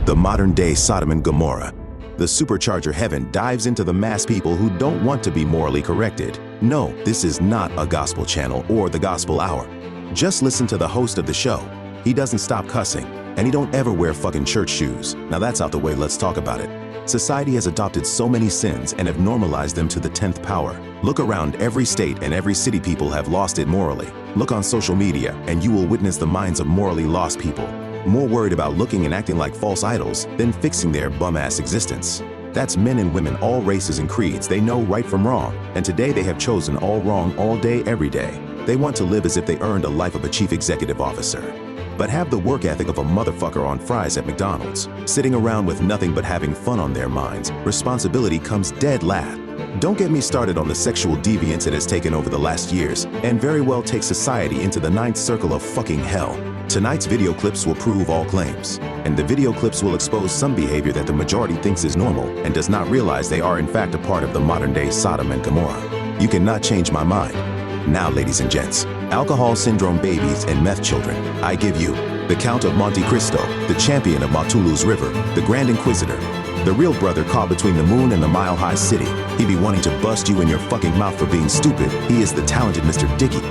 The modern-day Sodom and Gomorrah. The supercharger heaven dives into the mass people who don't want to be morally corrected. No, this is not a gospel channel or the gospel hour. Just listen to the host of the show. He doesn't stop cussing, and he don't ever wear fucking church shoes. Now that's out the way, let's talk about it. Society has adopted so many sins and have normalized them to the 10th power. Look around, every state and every city people have lost it morally. Look on social media and you will witness the minds of morally lost people, more worried about looking and acting like false idols than fixing their bum-ass existence. That's men and women, all races and creeds. They know right from wrong, and today they have chosen all wrong all day, every day. They want to live as if they earned a life of a chief executive officer, but have the work ethic of a motherfucker on fries at McDonald's, sitting around with nothing but having fun on their minds. Responsibility comes dead last. Don't get me started on the sexual deviance it has taken over the last years, and very well take society into the ninth circle of fucking hell. Tonight's video clips will prove all claims, and the video clips will expose some behavior that the majority thinks is normal and does not realize they are in fact a part of the modern-day Sodom and Gomorrah. You cannot change my mind. Now, ladies and gents, alcohol syndrome babies and meth children, I give you the Count of Monte Cristo, the champion of Matulu's River, the Grand Inquisitor, the real brother caught between the moon and the mile-high city. He be wanting to bust you in your fucking mouth for being stupid. He is the talented Mr. Dickey.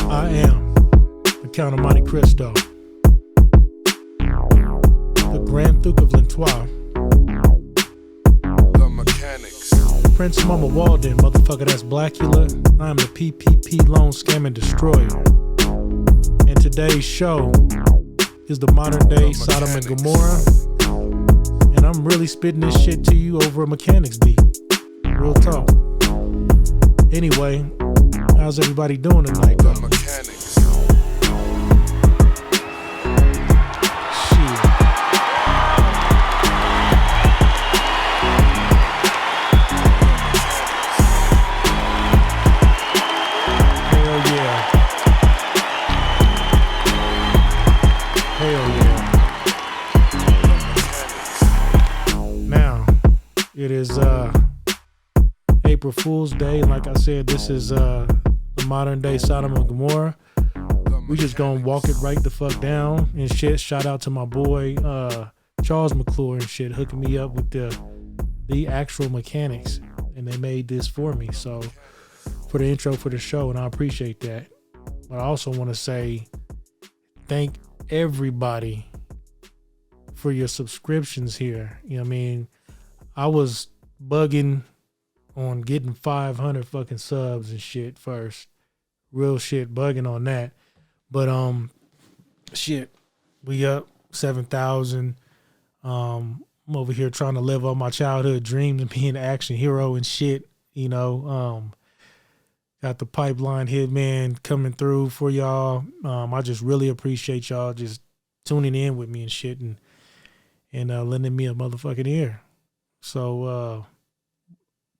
I am the Count of Monte Cristo, the Grand Duke of Lentois, the Mechanics, Prince Mama Walden, motherfucker, that's Blackula. I am the PPP loan scam and destroyer. And today's show is the modern day Sodom and Gomorrah. And I'm really spitting this shit to you over a mechanics beat. Real talk. Anyway, how's everybody doing tonight, though? It is April Fool's Day. Like I said, this is the modern day Sodom and Gomorrah. We just gonna walk it right the fuck down and shit. Shout out to my boy Charles McClure and shit, hooking me up with the actual mechanics, and they made this for me. So for the intro for the show, and I appreciate that. But I also want to say thank everybody for your subscriptions here. You know what I mean? I was bugging on getting 500 fucking subs and shit first. Real shit, bugging on that. But shit, we up 7,000. I'm over here trying to live up my childhood dreams and be an action hero and shit. You know, got the pipeline hitman coming through for y'all. I just really appreciate y'all just tuning in with me and shit and lending me a motherfucking ear. So,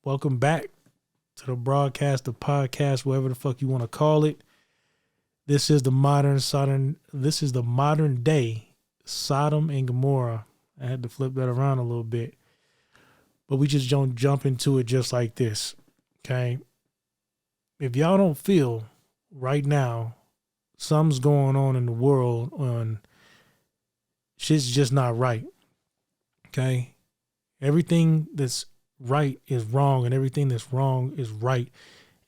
welcome back to the broadcast, the podcast, whatever the fuck you want to call it. This is the modern day Sodom and Gomorrah. I had to flip that around a little bit, but we just don't jump into it just like this. Okay. If y'all don't feel right now, something's going on in the world on shit's just not right. Okay. Everything that's right is wrong, and everything that's wrong is right.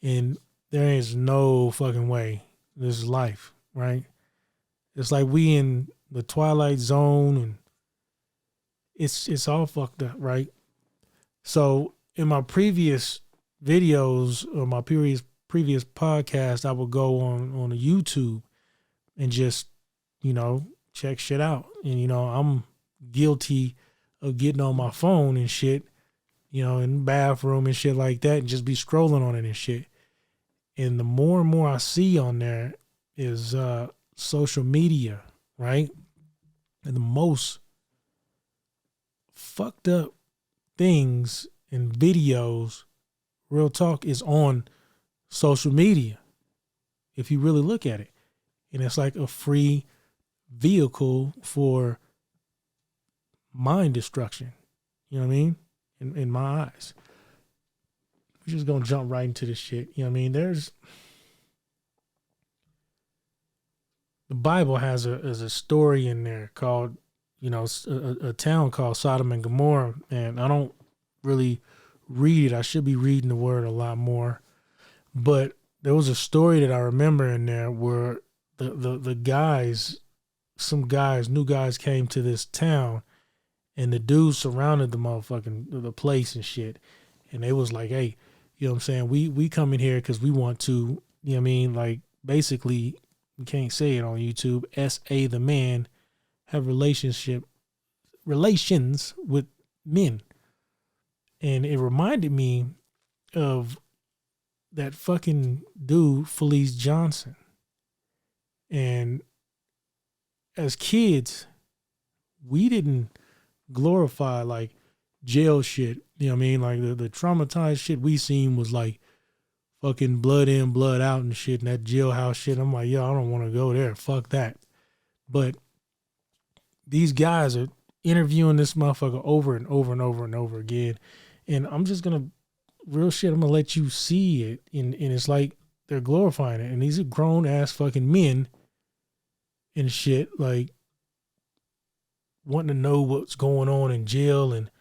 And there is no fucking way. This is life, right? It's like we in the Twilight Zone, and it's all fucked up, right? So in my previous videos or my previous podcast, I would go on a YouTube and just, check shit out. And, I'm guilty of getting on my phone and shit, in the bathroom and shit like that, and just be scrolling on it and shit. And the more and more I see on there is social media, right? And the most fucked up things and videos, real talk, is on social media, if you really look at it. And it's like a free vehicle for mind destruction. You know what I mean? In my eyes. We're just going to jump right into this shit. You know what I mean? There's... The Bible has a story in there called, a town called Sodom and Gomorrah. And I don't really read it. I should be reading the word a lot more. But there was a story that I remember in there where the guys, new guys came to this town, and the dudes surrounded the place and shit. And they was like, hey, you know what I'm saying? We come in here because we want to, you know what I mean? Like, basically, we can't say it on YouTube, S.A. the man, have relations with men. And it reminded me of that fucking dude, Felice Johnson. And as kids, we didn't glorify like jail shit. You know what I mean? Like the traumatized shit we seen was like fucking blood in, blood out and shit, and that jailhouse shit. I'm like, yo, I don't want to go there. Fuck that. But these guys are interviewing this motherfucker over and over and over and over again. And I'm just going to, real shit, I'm going to let you see it. And it's like they're glorifying it. And these are grown ass fucking men and shit, like wanting to know what's going on in jail and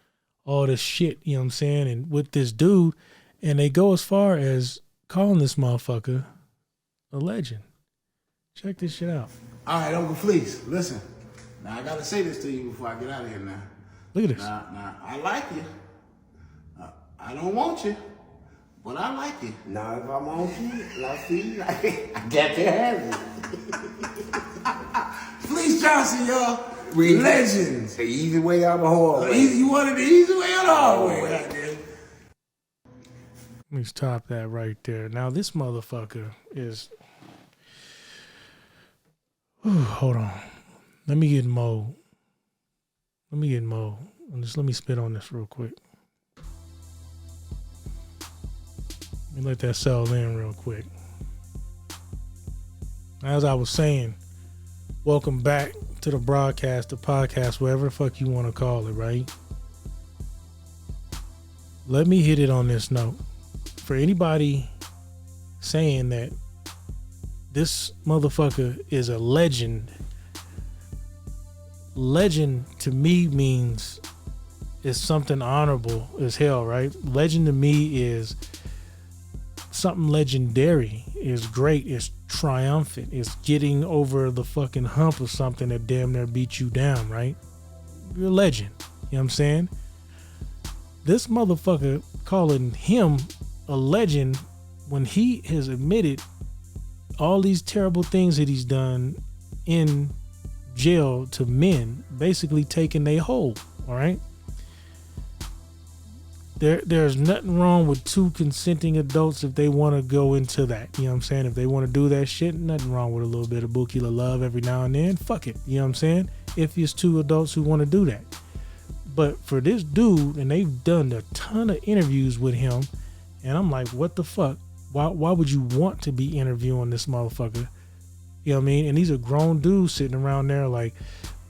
all this shit, you know what I'm saying? And with this dude, and they go as far as calling this motherfucker a legend. Check this shit out. All right, Uncle Fleece, listen. Now, I got to say this to you before I get out of here now. Look at this. Now, I like you. I don't want you, but I like you. Now, if I want you, I see, I got to have you. Fleece Johnson, y'all. Legends. The easy way out the hard way. You wanted the easy way or the hard way? Goddamn. Let me stop that right there. Now, this motherfucker is... hold on. Let me get in mode. Just let me spit on this real quick. Let me let that settle in real quick. As I was saying, welcome back to the broadcast, the podcast, whatever the fuck you want to call it, right? Let me hit it on this note. For anybody saying that this motherfucker is a legend to me means it's something honorable as hell, right? Legend to me is something legendary, is great, is triumphant, is getting over the fucking hump of something that damn near beat you down, right? You're a legend. You know what I'm saying? This motherfucker calling him a legend when he has admitted all these terrible things that he's done in jail to men, basically taking their hold, all right? There's nothing wrong with two consenting adults if they want to go into that. You know what I'm saying? If they want to do that shit, nothing wrong with a little bit of Buki love every now and then. Fuck it. You know what I'm saying? If it's two adults who want to do that. But for this dude, and they've done a ton of interviews with him, and I'm like, what the fuck? Why would you want to be interviewing this motherfucker? You know what I mean? And these are grown dudes sitting around there like,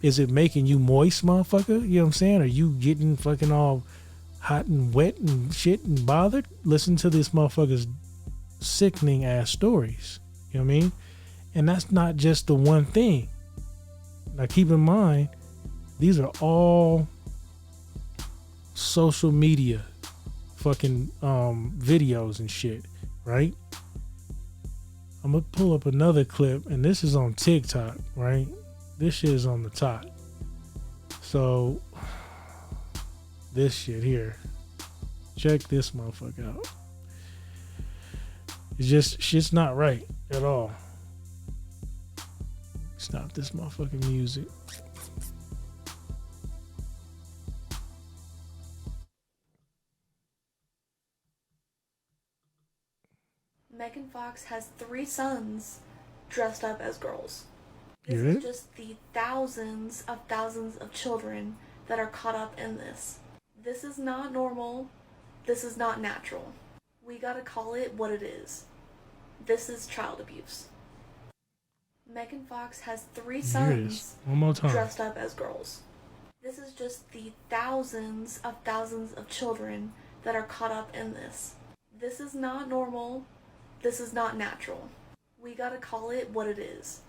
is it making you moist, motherfucker? You know what I'm saying? Are you getting fucking all hot and wet and shit and bothered? Listen to this motherfucker's sickening ass stories. You know what I mean? And that's not just the one thing. Now keep in mind, these are all social media fucking videos and shit, right? I'm gonna pull up another clip, and this is on TikTok, right? this shit is on the top. So this shit here, check this motherfucker out. It's just shit's not right at all. Stop this motherfucking music. Megan Fox has 3 sons dressed up as girls. This Hear is it? just the thousands of children that are caught up in this. This is not normal. This is not natural. We gotta call it what it is. This is child abuse. Megan Fox has 3 Here it is. sons One more time. dressed up as girls. This is just the thousands of children that are caught up in this. This is not normal. This is not natural. We gotta call it what it is.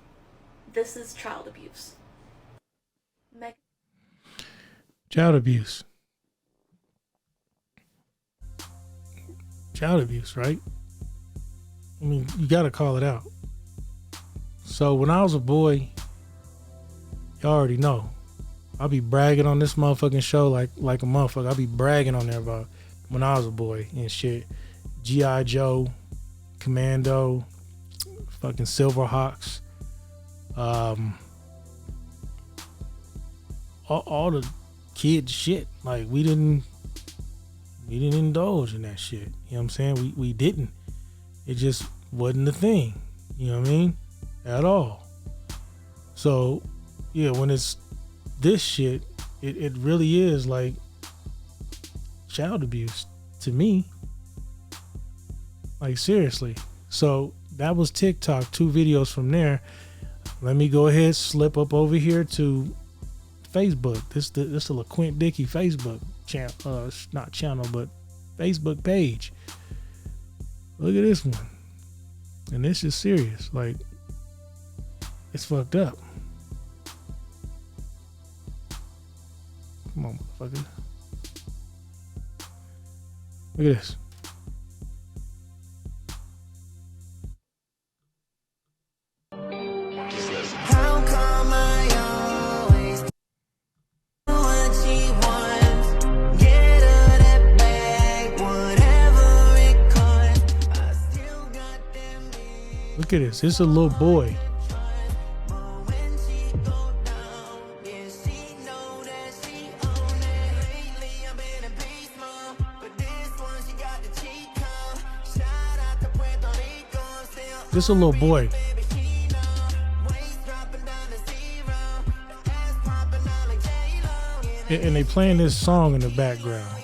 This is child abuse. Child abuse. Child abuse, right? I mean, you gotta call it out. So when I was a boy, y'all already know, I'll be bragging on this motherfucking show like a motherfucker. I'll be bragging on there about when I was a boy and shit. G.I. Joe, Commando, fucking Silverhawks, all the kid shit. Like we didn't indulge in that shit. You know what I'm saying? We didn't. It just wasn't a thing. You know what I mean? At all. So yeah, when it's this shit, it really is like child abuse to me. Like seriously. So that was TikTok, 2 videos from there. Let me go ahead, slip up over here to Facebook. This the LaQuint Dickey Facebook channel, not channel, but Facebook page. Look at this one. And this is serious. Like, it's fucked up. Come on, motherfucker. Look at this. How come I always do what she wants? Get her that bag, whatever it costs. I still got them big Look at this. This is a little boy. but when she go down, yeah, she know that she own it. Lately I've been a beast mode, but this one she got the cheat code. Shout out to Puerto Rico, still This is a little boy. baby, she know. Waist dropping down to 0, ass popping out like J-Lo. And they playing this song in the background.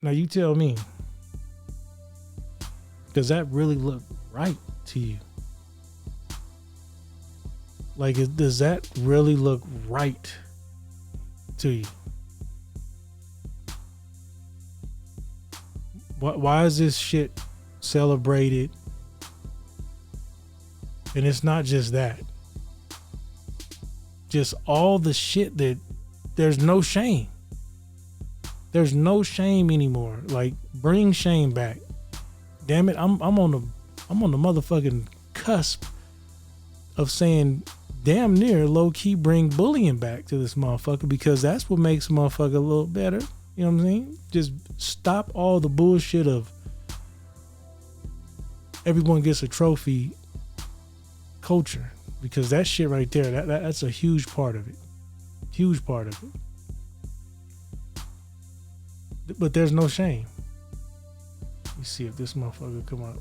Now you tell me, does that really look right to you? Like, does that really look right to you? Why is this shit celebrated? And it's not just that. Just all the shit that there's no shame. There's no shame anymore. Like, bring shame back. Damn it, I'm on the motherfucking cusp of saying damn near low key bring bullying back to this motherfucker, because that's what makes a motherfucker a little better. You know what I'm saying? Just stop all the bullshit of everyone gets a trophy culture, because that shit right there, that's a huge part of it. Huge part of it. But there's no shame. Let me see if this motherfucker come up.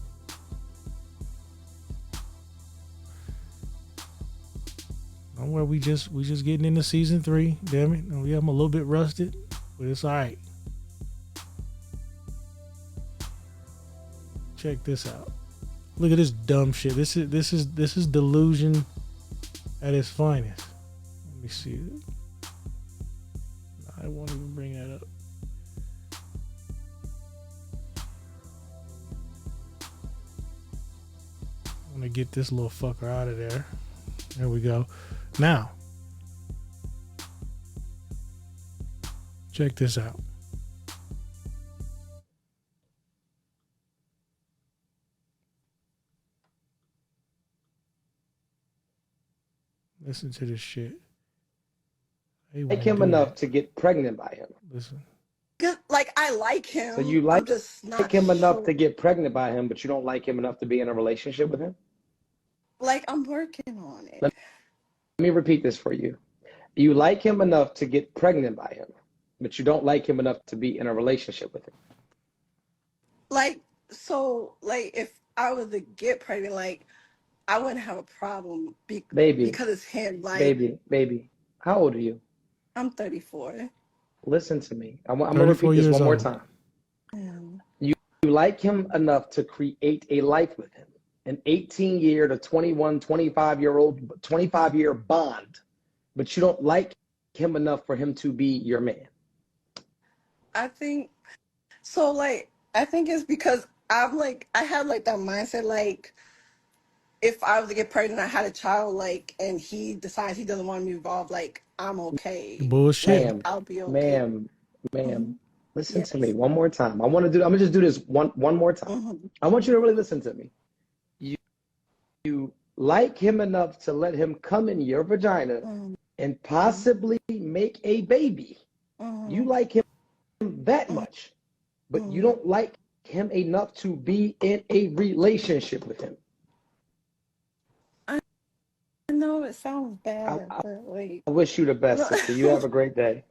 Don't worry, we just getting into season 3. Damn it. Oh, yeah, I'm a little bit rusted, but it's all right. Check this out. Look at this dumb shit. This is delusion at its finest. Let me see. I won't even bring that up. I'm gonna get this little fucker out of there. There we go. Now, check this out. Listen to this shit. They Like won't him do enough that. to get pregnant by him. Listen. Like, I like him. So you I'm like just not him enough sure. to get pregnant by him, but you don't like him enough to be in a relationship with him? Like, I'm working on it. Let me repeat this for you. You like him enough to get pregnant by him, but you don't like him enough to be in a relationship with him. Like, so, like, if I was to get pregnant, like, I wouldn't have a problem Baby, because it's him. Like, baby, how old are you? I'm 34. Listen to me. I'm going to 34 repeat this years one more old. time. Mm. You like him enough to create a life with him, an 18-year to 21, 25-year bond, but you don't like him enough for him to be your man. I think so. Like, I think it's because I'm like, I have like that mindset. Like, if I was to get pregnant, I had a child, like, and he decides he doesn't want to be involved, like, I'm okay. Bullshit. Like, Ma'am, I'll be okay. ma'am, Mhm. listen to me Yes. one more time. I'm gonna just do this one more time. Mhm. I want you to really listen to me. You like him enough to let him come in your vagina Mhm. and possibly make a baby. Mhm. You like him that much, but you don't like him enough to be in a relationship with him. I know it sounds I, bad, I, but like, I wish you the best, sister. You have a great day.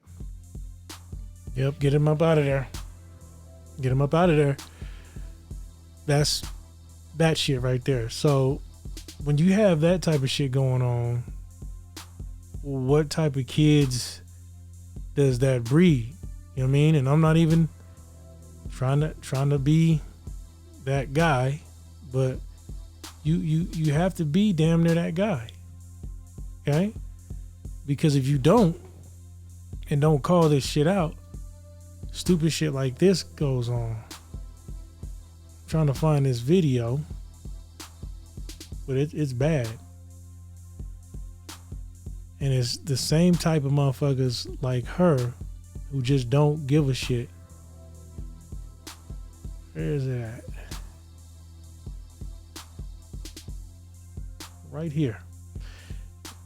Yep, get him up out of there. Get him up out of there. That's that shit right there. So when you have that type of shit going on, what type of kids does that breed? You know what I mean? And I'm not even trying to be that guy, but you have to be damn near that guy. Okay? Because if you don't and don't call this shit out, stupid shit like this goes on. I'm trying to find this video, but it's bad. And it's the same type of motherfuckers like her who just don't give a shit. Where is it at? Right here.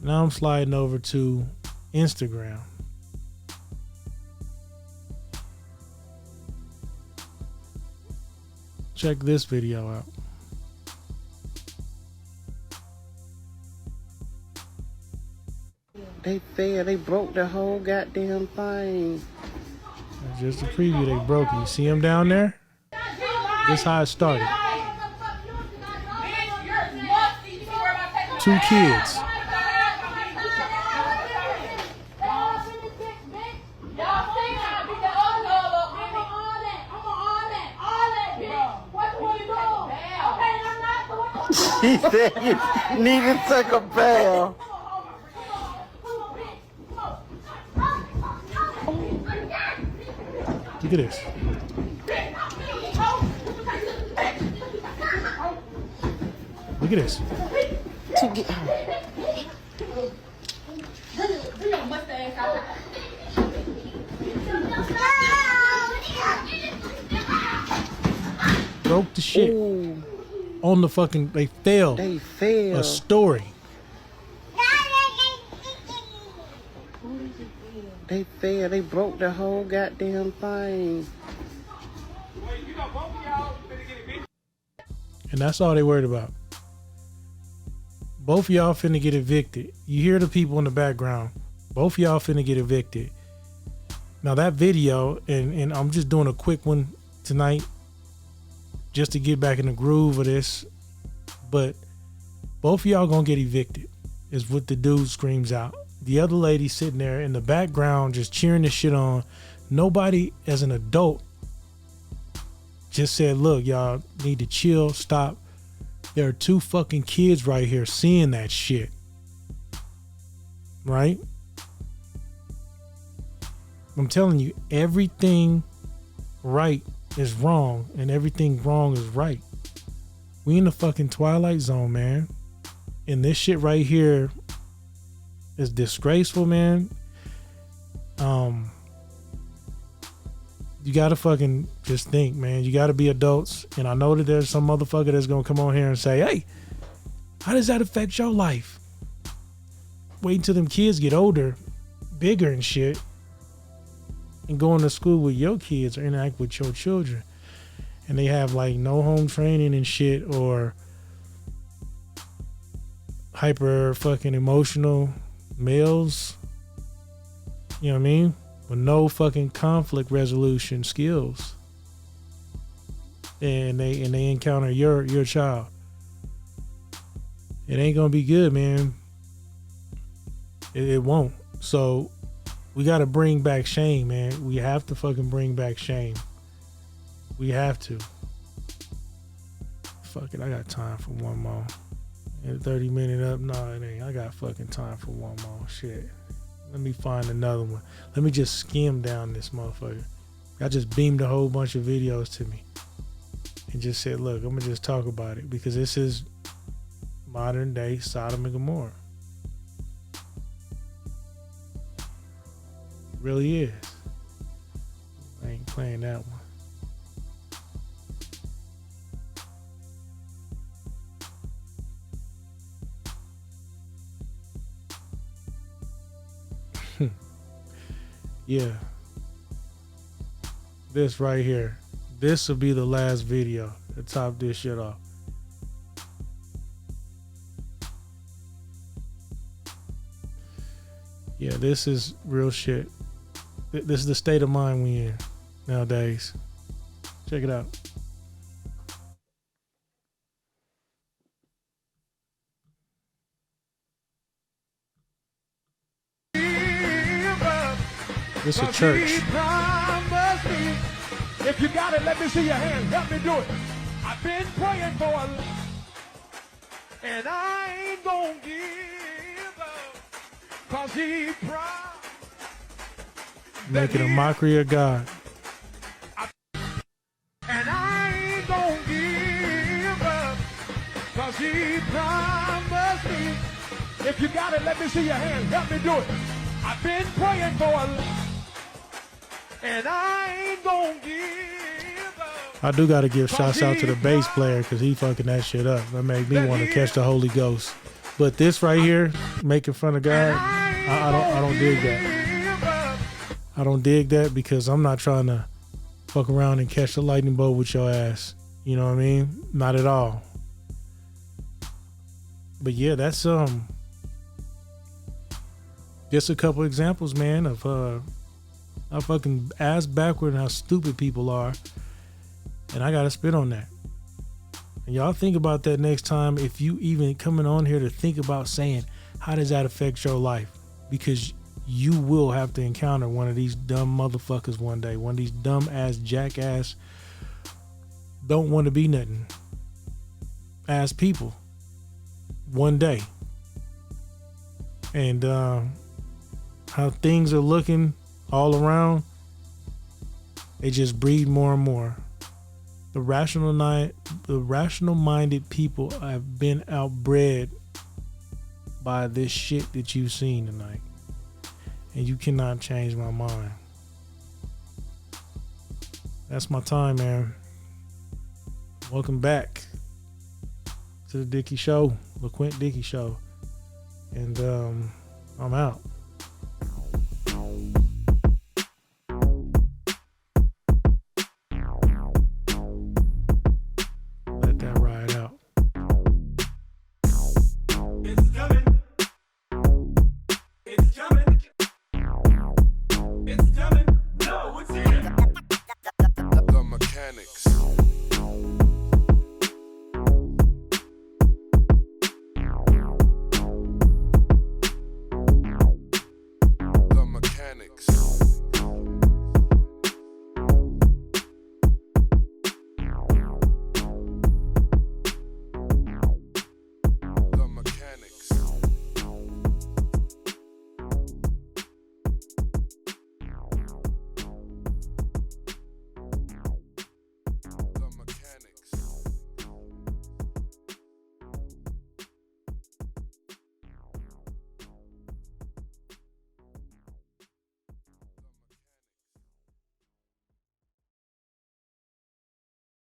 Now I'm sliding over to Instagram. Check this video out. They failed. They broke the whole goddamn thing. That's just a preview. They broke it. You see him down there? This how it started. 2 kids. He said you need to take a bath. Look at this. Look at this. Broke the shit. Ooh, On the fucking, they failed they failed. a story. They failed. They broke the whole goddamn thing. And that's all they worried about. Both of y'all finna get evicted. You hear the people in the background. Both of y'all finna get evicted. Now that video, and I'm just doing a quick one tonight just to get back in the groove of this. But both of y'all gonna get evicted is what the dude screams out. The other lady sitting there in the background just cheering this shit on. Nobody as an adult just said, look, y'all need to chill, stop. There are 2 fucking kids right here seeing that shit. Right? I'm telling you, everything right is wrong and everything wrong is right. We in the fucking twilight zone, man. And this shit right here is disgraceful, man. You gotta fucking just think, man. You gotta be adults. And I know that there's some motherfucker that's gonna come on here and say, hey, how does that affect your life? wait until them kids get older, bigger and shit, and going to school with your kids or interact with your children, and they have like no home training and shit, or hyper fucking emotional males, you know what I mean, with no fucking conflict resolution skills, and they encounter your child. It ain't gonna be good, man. It won't. So we got to bring back shame, man. We have to fucking bring back shame. We have to. Fuck it, I got time for one more. And 30 minute up? No, it ain't. I got fucking time for one more. Shit. Let me find another one. Let me just skim down this motherfucker. I just beamed a whole bunch of videos to me and just said, look, I'm gonna just talk about it because this is modern day Sodom and Gomorrah. It really is. I ain't playing that one. Yeah. This right here. This will be the last video to top this shit off. Yeah, this is real shit. This is the state of mind we in nowadays. Check it out. This a church. If you got it, let me see your hand. Help me do it. I've been praying for a and I ain't gonna give up. Cause he promised. Making a mockery of God. And I ain't gonna give up. Cause he promised me. If you got it, let me see your hand. Help me do it. I've been praying for a and I ain't gonna give up. I do gotta give shouts out to the bass player because he fucking that shit up. That made me want to catch the Holy Ghost. But this right here, making fun of God, I don't dig that. I don't dig that because I'm not trying to fuck around and catch the lightning bolt with your ass. You know what I mean? Not at all. But yeah, that's just a couple examples, man, of how fucking ass backward and how stupid people are. And I gotta spit on that. And y'all think about that next time, if you even coming on here to think about saying, how does that affect your life? Because you will have to encounter one of these dumb motherfuckers one day. One of these dumb ass jackass don't want to be nothing ass people one day. And how things are looking all around, they just breed more and more. The rational-minded people have been outbred by this shit that you've seen tonight. And you cannot change my mind. That's my time, man. Welcome back to the Dicky Show, LaQuint Dicky Show. And I'm out.